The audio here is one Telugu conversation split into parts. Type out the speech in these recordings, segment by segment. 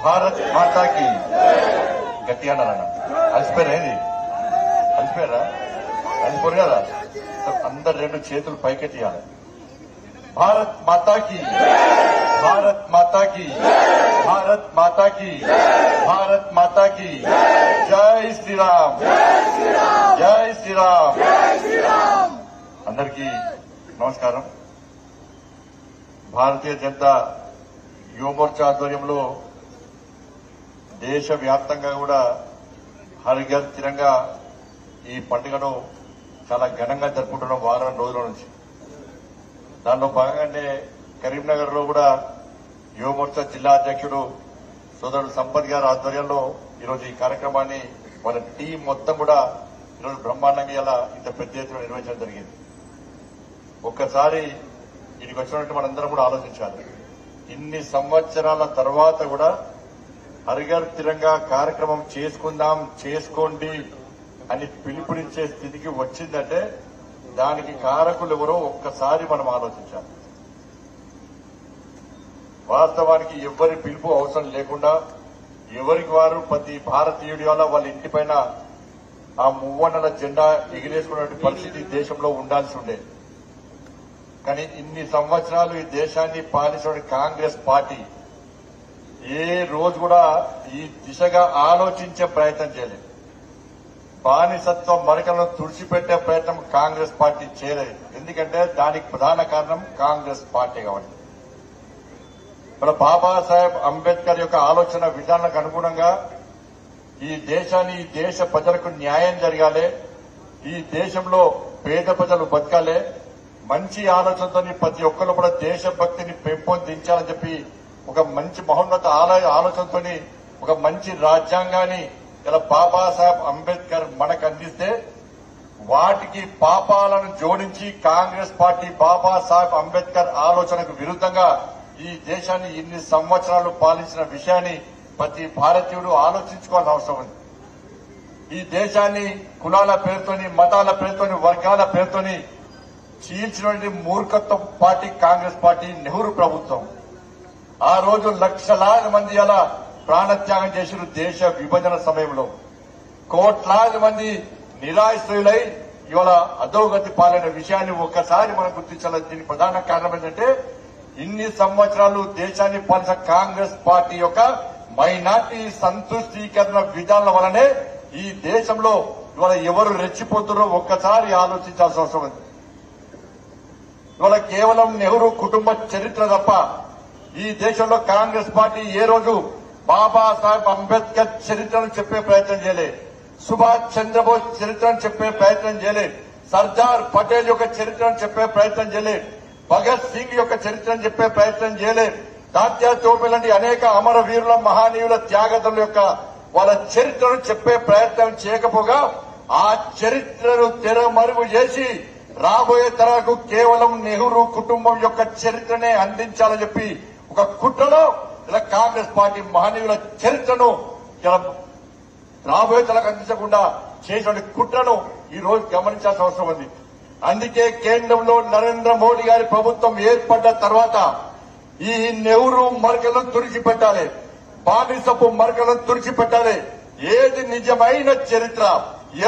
భారత్ మాతాకి గట్టిగా అన్నారన్న. అలసిపోయారా ఇది? అలసిపోయారా? అలసిపోరు కదా? అందరు రెండు చేతులు పైకెత్తియాలి. భారత్ మాతాకి, భారత్ మాతాకి, భారత్ మాతాకి, భారత్ మాతాకి. జై శ్రీరామ్, జై శ్రీరామ్. అందరికీ నమస్కారం. భారతీయ జనతా యువమోర్చా ఆధ్వర్యంలో దేశవ్యాప్తంగా కూడా హర్ ఘర్ తిరంగా ఈ పండుగను చాలా ఘనంగా జరుపుకుంటున్నాం వారం రోజుల నుంచి. దానిలో భాగంగానే కరీంనగర్ లో కూడా యువమోర్చా జిల్లా అధ్యక్షుడు సోదరుడు సంపత్ గారి ఆధ్వర్యంలో ఈరోజు ఈ కార్యక్రమాన్ని వాళ్ళ టీం మొత్తం కూడా ఈరోజు బ్రహ్మాండంగా ఇలా ఇంత పెద్ద ఎత్తున నిర్వహించడం జరిగింది. ఒక్కసారి ఇక్కడికి వచ్చినట్టు మనందరం కూడా ఆలోచించాలి. ఇన్ని సంవత్సరాల తర్వాత కూడా హర్ ఘర్ తిరంగా కార్యక్రమం చేసుకుందాం, చేసుకోండి అని పిలుపునిచ్చే స్థితికి వచ్చిందంటే దానికి కారకులు ఎవరో ఒక్కసారి మనం ఆలోచించాలి. వాస్తవానికి ఎవరి పిలుపు అవసరం లేకుండా ఎవరికి వారు ప్రతి భారతీయుడి వల్ల వాళ్ళ ఇంటిపైన ఆ మువ్వన్నెల జెండా ఎగిరేసుకునే పరిస్థితి దేశంలో ఉండాల్సి ఉండే. కానీ ఇన్ని సంవత్సరాలు ఈ దేశాన్ని పాలించిన కాంగ్రెస్ పార్టీ ఏ రోజు కూడా ఈ దిశగా ఆలోచించే ప్రయత్నం చేయలేదు. బానిసత్వం మరకలను తుడిచిపెట్టే ప్రయత్నం కాంగ్రెస్ పార్టీ చేయలేదు. ఎందుకంటే దానికి ప్రధాన కారణం కాంగ్రెస్ పార్టీ కాబట్టి. మన బాబాసాహెబ్ అంబేద్కర్ యొక్క ఆలోచన విధానాలకు అనుగుణంగా ఈ దేశాన్ని, ఈ దేశ ప్రజలకు న్యాయం జరగాలి, ఈ దేశంలో పేద ప్రజలు బతకాలి, మంచి ఆలోచనతో ప్రతి ఒక్కరు కూడా దేశభక్తిని పెంపొందించాలని చెప్పి ఒక మంచి మహోన్నత ఆలోచనతో ఒక మంచి రాజ్యాంగాన్ని ఇలా బాబాసాహెబ్ అంబేద్కర్ మనకు అందిస్తే వాటికి పాపాలను జోడించి కాంగ్రెస్ పార్టీ బాబాసాహెబ్ అంబేద్కర్ ఆలోచనకు విరుద్ధంగా ఈ దేశాన్ని ఇన్ని సంవత్సరాలు పాలించిన విషయాన్ని ప్రతి భారతీయుడు ఆలోచించుకోవాల్సిన అవసరం ఉంది. ఈ దేశాన్ని కులాల పేరుతోని, మతాల పేరుతోని, వర్గాల పేరుతోని చీల్చినటువంటి మూర్ఖత్వ పార్టీ కాంగ్రెస్ పార్టీ, నెహ్రూ ప్రభుత్వం. ఆ రోజు లక్షలాది మంది అలా ప్రాణత్యాగం చేసిన దేశ విభజన సమయంలో కోట్లాది మంది నిరాశ్రయులై ఇవాళ అధోగతి పాలైన విషయాన్ని ఒక్కసారి మనం గుర్తించాలి. దీనికి ప్రధాన కారణం ఏంటంటే ఇన్ని సంవత్సరాలు దేశాన్ని పాలించిన కాంగ్రెస్ పార్టీ యొక్క మైనార్టీ సంతుష్టీకరణ విధానాల వల్లనే ఈ దేశంలో ఇవాళ ఎవరు రెచ్చిపోతున్నారో ఒక్కసారి ఆలోచించాల్సిన అవసరం ఉంది. ఇవాళ కేవలం నెహ్రూ కుటుంబ చరిత్ర తప్ప ఈ దేశంలో కాంగ్రెస్ పార్టీ ఏ రోజు బాబాసాహెబ్ అంబేద్కర్ చరిత్రను చెప్పే ప్రయత్నం చేయలే, సుభాష్ చంద్రబోస్ చరిత్రను చెప్పే ప్రయత్నం చేయలే, సర్దార్ పటేల్ యొక్క చరిత్రను చెప్పే ప్రయత్నం చేయలే, భగత్ సింగ్ యొక్క చరిత్రను చెప్పే ప్రయత్నం చేయలే, తాత్యా తోపే లాంటి అనేక అమరవీరుల, మహానీయుల, త్యాగతుల యొక్క వాళ్ళ చరిత్రను చెప్పే ప్రయత్నం చేయకపోగా ఆ చరిత్రను తెరమరుగు చేసి రాబోయే తరాలకు కేవలం నెహ్రూ కుటుంబం యొక్క చరిత్రనే అందించాలని చెప్పి ఒక కుట్రలో ఇలా కాంగ్రెస్ పార్టీ మహనీయుల చరిత్రను రాబోయే తరాలకు అందించకుండా చేసిన కుట్రను ఈ రోజు గమనించాల్సిన అవసరం ఉంది. అందుకే కేంద్రంలో నరేంద్ర మోడీ గారి ప్రభుత్వం ఏర్పడ్డ తర్వాత ఈ నెహ్రూ మరకలను తుడిచిపెట్టాలి, బానిసపు మరకలను తుడిచిపెట్టాలి. ఏది నిజమైన చరిత్ర,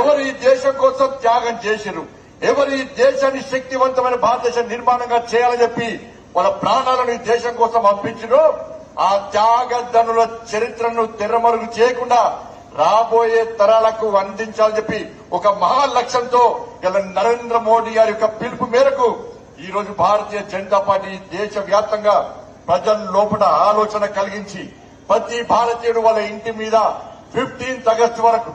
ఎవరు ఈ దేశం కోసం త్యాగం చేసిరు, ఎవరు ఈ దేశాన్ని శక్తివంతమైన భారతదేశ నిర్మాణంగా చేయాలని చెప్పి వాళ్ళ ప్రాణాలను ఈ దేశం కోసం అర్పించారో ఆ త్యాగధనుల చరిత్రను తెరమరుగు చేయకుండా రాబోయే తరాలకు అందించాలని చెప్పి ఒక మహా లక్ష్యంతో ఇలా నరేంద్ర మోడీ గారి యొక్క పిలుపు మేరకు ఈ రోజు భారతీయ జనతా పార్టీ దేశవ్యాప్తంగా ప్రజల లోపల ఆలోచన కలిగించి ప్రతి భారతీయుడు వాళ్ళ ఇంటి మీద 15th ఆగస్టు వరకు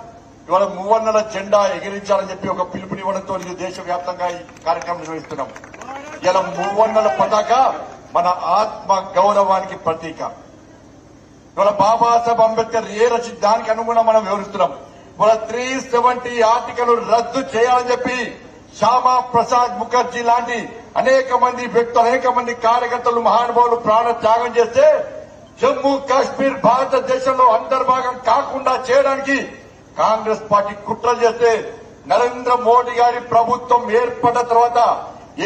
ఇవాళ మువ్వన్నెల జెండా ఎగిరించాలని చెప్పి ఒక పిలుపునివ్వడంతో ఈ దేశవ్యాప్తంగా ఈ కార్యక్రమం నిర్వహిస్తున్నాం. ఇలా మువ్వన్నెల పతాక మన ఆత్మ గౌరవానికి ప్రతీక. ఇవాళ బాబాసాహెబ్ అంబేద్కర్ ఏ రచించి దానికి అనుగుణంగా మనం వివరిస్తున్నాం. ఇవాళ 370 ఆర్టికల్ రద్దు చేయాలని చెప్పి శ్యామా ప్రసాద్ ముఖర్జీ లాంటి అనేక మంది వ్యక్తులు, అనేక మంది కార్యకర్తలు, మహానుభావులు ప్రాణ త్యాగం చేస్తే జమ్మూ కాశ్మీర్ భారతదేశంలో అంతర్భాగం కాకుండా చేయడానికి కాంగ్రెస్ పార్టీ కుట్రలు చేస్తే నరేంద్ర మోడీ గారి ప్రభుత్వం ఏర్పడ్డ తర్వాత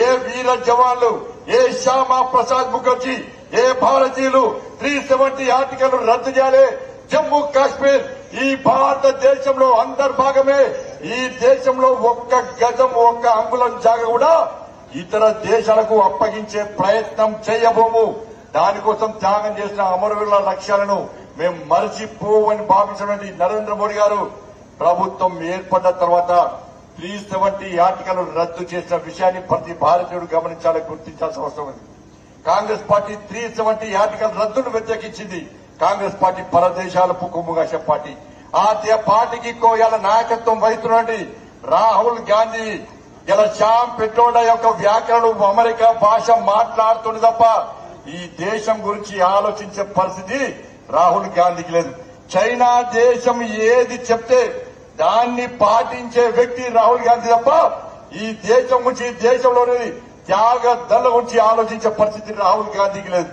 ఏ వీర జవాన్లు, ఏ శ్యామా ప్రసాద్ ముఖర్జీ, ఏ భారతీయులు 370 ఆర్టికల్ రద్దు చేయాలి. జమ్మూ కాశ్మీర్ ఈ భారతదేశంలో అంతర్భాగమే. ఈ దేశంలో ఒక్క గజం ఒక్క అంగుళం జాగా కూడా ఇతర దేశాలకు అప్పగించే ప్రయత్నం చేయబోము. దానికోసం త్యాగం చేసిన అమరవీరుల లక్ష్యాలను మేము మరచిపోవని భావించినటువంటి నరేంద్ర మోడీ గారు ప్రభుత్వం ఏర్పడ్డ తర్వాత 370 ఆర్టికల్ రద్దు చేసిన విషయాన్ని ప్రతి భారతీయుడు గమనించాలని గుర్తించాల్సిన అవసరం ఉంది. కాంగ్రెస్ పార్టీ 370 ఆర్టికల్ రద్దును వ్యతిరేకించింది. కాంగ్రెస్ పార్టీ పరదేశాలకు కొమ్ము కాసే పార్టీ. ఆ పార్టీకి ఇలా నాయకత్వం వహిస్తున్నటువంటి రాహుల్ గాంధీ ఇలా శ్యామ్ పెట్రోడా యొక్క వ్యాఖ్యలను అమెరికా భాష మాట్లాడుతుంది తప్ప ఈ దేశం గురించి ఆలోచించే పరిస్థితి రాహుల్ గాంధీకి లేదు. చైనా దేశం ఏది చెప్తే దాన్ని పాటించే వ్యక్తి రాహుల్ గాంధీ తప్ప ఈ దేశం గురించి దేశంలోని త్యాగ దళ గురించి ఆలోచించే పరిస్థితి రాహుల్ గాంధీకి లేదు.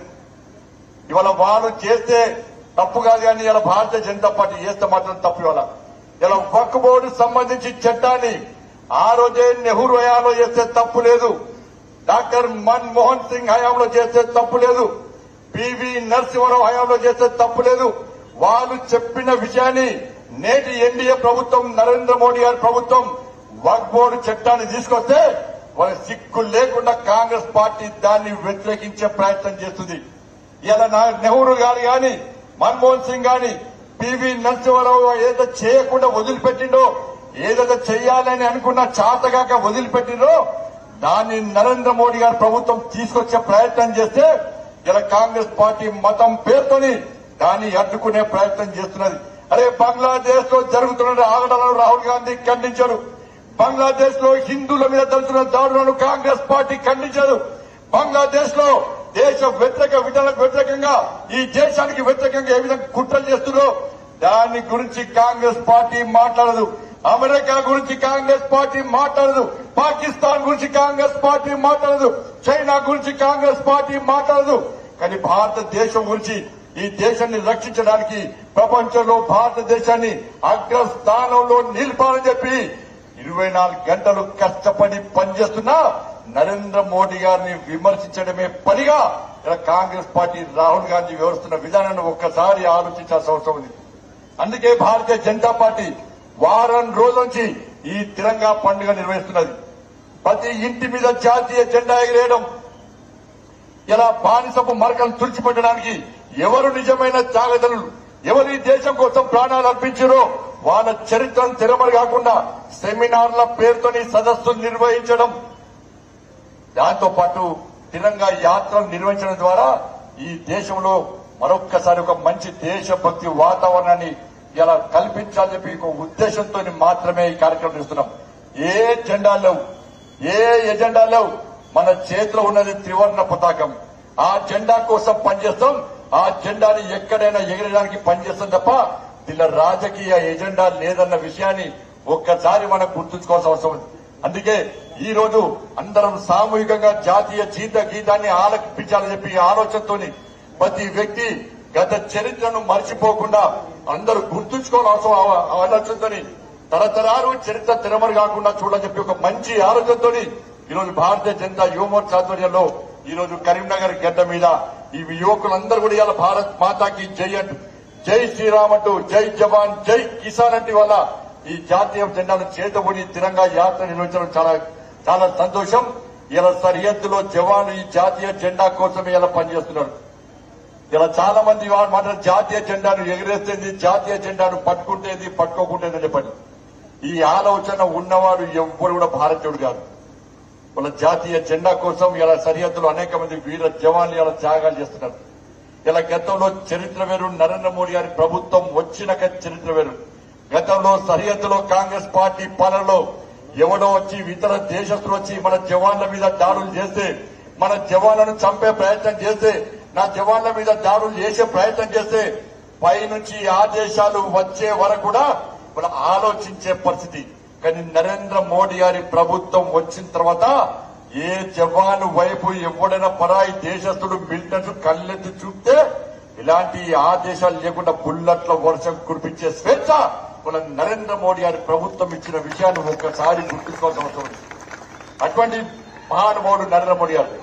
ఇవాళ వాళ్ళు చేస్తే తప్పు కాదు కానీ ఇలా భారతీయ జనతా పార్టీ చేస్తే మాత్రం తప్పు. ఇలా వక్ఫ్ బోర్డు సంబంధించి చట్టాన్ని ఆ రోజే నెహ్రూ హయాంలో చేస్తే తప్పు లేదు. డాక్టర్ మన్మోహన్ సింగ్ హయాంలో చేస్తే తప్పు లేదు. పివి నరసింహారావు హయాంలో చేస్తే తప్పు లేదు. వాళ్ళు చెప్పిన విషయాన్ని నేటి ఎన్డీఏ ప్రభుత్వం నరేంద్ర మోడీ గారి ప్రభుత్వం వక్ఫ్ బోర్డు చట్టాన్ని తీసుకొస్తే వాళ్ళ సిగ్గు లేకుండా కాంగ్రెస్ పార్టీ దాన్ని వ్యతిరేకించే ప్రయత్నం చేస్తుంది. ఇలా నెహ్రూ గారు గాని మన్మోహన్ సింగ్ గాని పివి నరసింహారావు ఏదైతే చేయకుండా వదిలిపెట్టిండో ఏదైతే చేయాలని అనుకున్న చాతగాక వదిలిపెట్టిండో దాన్ని నరేంద్ర మోడీ గారి ప్రభుత్వం తీసుకొచ్చే ప్రయత్నం చేస్తే ఇలా కాంగ్రెస్ పార్టీ మతం పేరుతోని దాన్ని అడ్డుకునే ప్రయత్నం చేస్తున్నది. అరే బంగ్లాదేశ్ లో జరుగుతున్న ఆగడాలను రాహుల్ గాంధీ ఖండించారు. బంగ్లాదేశ్ లో హిందువుల మీద జరుగుతున్న దాడులను కాంగ్రెస్ పార్టీ ఖండించారు. బంగ్లాదేశ్ లో దేశ వ్యతిరేక విధానాలకు వ్యతిరేకంగా ఈ దేశానికి వ్యతిరేకంగా ఏ విధంగా కుట్రలు చేస్తున్నారో దాని గురించి కాంగ్రెస్ పార్టీ మాట్లాడదు. అమెరికా గురించి కాంగ్రెస్ పార్టీ మాట్లాడదు. పాకిస్తాన్ గురించి కాంగ్రెస్ పార్టీ మాట్లాడదు. చైనా గురించి కాంగ్రెస్ పార్టీ మాట్లాడదు. కానీ భారతదేశం గురించి ఈ దేశాన్ని రక్షించడానికి ప్రపంచంలో భారతదేశాన్ని అగ్రస్థానంలో నిలపాలని చెప్పి 24 గంటలు కష్టపడి పనిచేస్తున్నా నరేంద్ర మోడీ గారిని విమర్శించడమే పనిగా ఇలా కాంగ్రెస్ పార్టీ రాహుల్ గాంధీ వ్యవహరిస్తున్న విధానాన్ని ఒక్కసారి ఆలోచించాల్సిన అవసరం ఉంది. అందుకే భారతీయ జనతా పార్టీ వారం రోజుల నుంచి ఈ తిరంగా పండుగ నిర్వహిస్తున్నది. ప్రతి ఇంటి మీద జాతీయ జెండా ఎగిరేయడం, ఇలా బానిసపు మరకలు తుడిచిపెట్టడానికి ఎవరు నిజమైన త్యాగదనులు, ఎవరు ఈ దేశం కోసం ప్రాణాలు అర్పించారో వాళ్ళ చరిత్రను తెరమరు కాకుండా సెమినార్ల పేరుతోని సదస్సులు నిర్వహించడం, దాంతో పాటు తిరంగా యాత్రలు నిర్వహించడం ద్వారా ఈ దేశంలో మరొక్కసారి ఒక మంచి దేశభక్తి వాతావరణాన్ని ఇలా కల్పించాలని చెప్పి ఒక ఉద్దేశంతో మాత్రమే ఈ కార్యక్రమం చేస్తున్నాం. ఏ జెండాలు లేవు, ఏ ఎజెండా లేవు. మన చేతిలో ఉన్నది త్రివర్ణ పతాకం. ఆ జెండా కోసం పనిచేస్తాం. ఆ జెండాని ఎక్కడైనా ఎగరడానికి పనిచేస్తాం తప్ప దీనిలో రాజకీయ ఎజెండా లేదన్న విషయాన్ని ఒక్కసారి మనం గుర్తుంచుకోవాల్సిన అవసరం ఉంది. అందుకే ఈ రోజు అందరం సామూహికంగా జాతీయ గీతాన్ని ఆలపించాలని చెప్పి ఆలోచనతో ప్రతి వ్యక్తి గత చరిత్రను మర్చిపోకుండా అందరూ గుర్తుంచుకోవాల్సిన ఆలోచనతో తరతరాలు చరిత్ర తెరమరు కాకుండా చూడాలని చెప్పి ఒక మంచి ఆలోచనతో ఈరోజు భారతీయ జనతా యువమోర్చా ఆధ్వర్యంలో ఈరోజు కరీంనగర్ గడ్డ మీద ఈ యువకులందరూ కూడా ఇవాళ భారత్ మాతాకి జై అంటూ, జై శ్రీరామ్ అంటూ, జై జవాన్ జై కిసాన్ అంటే వల్ల ఈ జాతీయ జెండాను చేతబడి తిరంగా యాత్ర నిర్వహించడం చాలా చాలా సంతోషం. ఇలా సరిహద్దులో జవాన్లు ఈ జాతీయ జెండా కోసమే ఇలా పనిచేస్తున్నారు. ఇలా చాలా మంది మాట జాతీయ జెండాను ఎగిరేస్తేంది, జాతీయ జెండాను పట్టుకుంటేది, పట్టుకోకుంటేది చెప్పండి. ఈ ఆలోచన ఉన్నవాడు ఎవ్వరు కూడా భారతీయుడు కాదు. వాళ్ళ జాతీయ జెండా కోసం ఇలా సరిహద్దులో అనేక మంది వీర జవాన్లు ఇలా త్యాగాలు చేస్తున్నారు. ఇలా గతంలో చరిత్ర వేరు, నరేంద్ర మోడీ గారి ప్రభుత్వం వచ్చినాక చరిత్ర వేరు. గతంలో సరిహద్దులో కాంగ్రెస్ పార్టీ పాలనలో ఎవడో వచ్చి ఇతర దేశస్తులు వచ్చి మన జవాన్ల మీద దాడులు చేస్తే, మన జవాన్లను చంపే ప్రయత్నం చేస్తే, నా జవాన్ల మీద దాడులు చేసే ప్రయత్నం చేస్తే పైనుంచి ఆదేశాలు వచ్చే వరకు కూడా మన ఆలోచించే పరిస్థితి. కానీ నరేంద్ర మోడీ గారి ప్రభుత్వం వచ్చిన తర్వాత ఏ జవాను వైపు ఎవడైనా పరాయి దేశస్తుడు మిలిటెంట్స్ కళ్ళెత్తి చూస్తే ఇలాంటి ఆదేశాలు లేకుండా బుల్లెట్ల వర్షం కురిపించే స్వేచ్ఛ మన నరేంద్ర మోడీ గారి ప్రభుత్వం ఇచ్చిన విషయాన్ని ఒక్కసారి గుర్తుంచుకోవాల్సిన అవసరం ఉంది. అటువంటి మహానుభావుడు నరేంద్ర మోడీ గారు.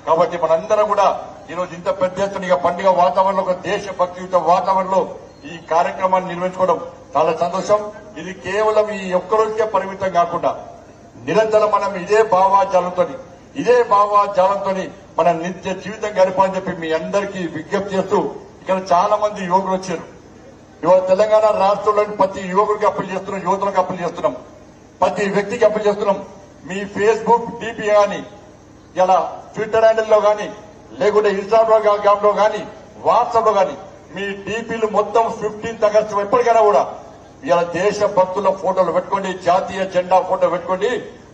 కాబట్టి మనందరం కూడా ఈ రోజు ఇంత పెద్ద ఎత్తున ఇక పండుగ వాతావరణంలో ఒక దేశభక్తియుత వాతావరణంలో ఈ కార్యక్రమాన్ని నిర్వహించుకోవడం చాలా సంతోషం. ఇది కేవలం ఈ ఒక్క రోజుకే పరిమితం కాకుండా నిరంతరం మనం ఇదే భావాజాలంతో మన నిత్య జీవితం గడపాలని చెప్పి మీ అందరికీ విజ్ఞప్తి చేస్తూ ఇక్కడ చాలా మంది యువకులు వచ్చారు. ఇవాళ తెలంగాణ రాష్ట్రంలోని ప్రతి యువకుడికి అప్పీల్ చేస్తున్నాం, యువతులకు అప్పీల్ చేస్తున్నాం, ప్రతి వ్యక్తికి అప్పీల్ చేస్తున్నాం. మీ ఫేస్బుక్ డీపీ గాని, ఇలా ట్విట్టర్ హ్యాండిల్ లో గాని, లేకుంటే ఇన్స్టాగ్రామ్ లో గాని, వాట్సాప్ లో గాని మీ డీపీలు మొత్తం 15th ఆగస్టు ఎప్పటికైనా కూడా ఇలా దేశ భక్తుల ఫోటోలు పెట్టుకోండి, జాతీయ జెండా ఫోటో పెట్టుకోండి,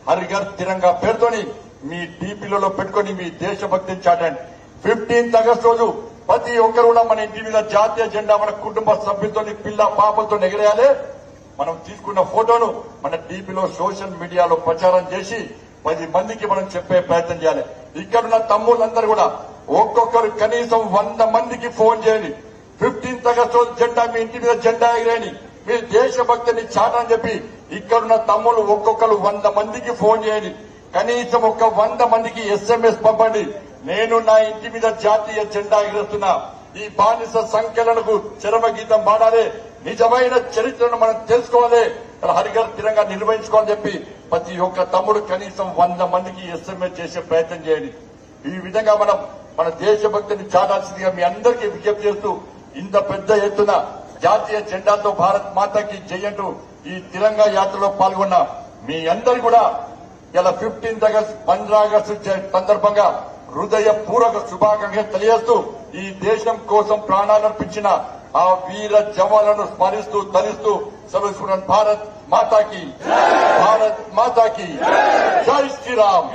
హరిఘర్ తిరంగా పేరుతోని మీ డీపీలలో పెట్టుకొని మీ దేశభక్తిని చాటండి. 15th ఆగస్టు రోజు ప్రతి ఒక్కరు కూడా మన ఇంటి మీద జాతీయ జెండా మన కుటుంబ సభ్యులతో పిల్ల పాపలతో ఎగరేయాలి. మనం తీసుకున్న ఫోటోను మన డీపీలో సోషల్ మీడియాలో ప్రచారం చేసి 10 మందికి మనం చెప్పే ప్రయత్నం చేయాలి. ఇక్కడున్న తమ్ముళ్ళందరూ కూడా ఒక్కొక్కరు కనీసం 100 మందికి ఫోన్ చేయండి. 15th ఆగస్టు రోజు జెండా మీ ఇంటి మీద జెండా ఎగరేయండి, మీ దేశభక్తిని చాటని చెప్పి ఇక్కడున్న తమ్ముళ్ళు ఒక్కొక్కరు 100 మందికి ఫోన్ చేయండి. కనీసం ఒక 100 మందికి SMS పంపండి. నేను నా ఇంటి మీద జాతీయ జెండా ఎగరేస్తున్నా, ఈ బానిస సంఖ్యలకు చరమగీతం పాడాలి, నిజమైన చరిత్రను మనం తెలుసుకోవాలి, హరిఘర్ తిరంగా నిర్వహించుకోవాలని చెప్పి ప్రతి ఒక్క తమ్ముడు కనీసం 100 మందికి SMS చేసే ప్రయత్నం చేయండి. ఈ విధంగా మనం మన దేశభక్తిని చాటాల్సిందిగా మీ అందరికీ విజ్ఞప్తి చేస్తూ ఇంత పెద్ద ఎత్తున జాతీయ జెండాతో భారత్ మాతాకి జై అంటూ ఈ తిరంగా యాత్రలో పాల్గొన్న మీ అందరు కూడా ఇలా 15th ఆగస్టు 15 ఆగస్టు సందర్భంగా హృదయపూర్వక శుభాకాంక్షలు తెలియజేస్తూ ఈ దేశం కోసం ప్రాణాలర్పించిన ఆ వీర జవాన్లను స్మరిస్తూ తలిస్తూ సెలవు. భారత్ మాతాకి జై శ్రీరామ్.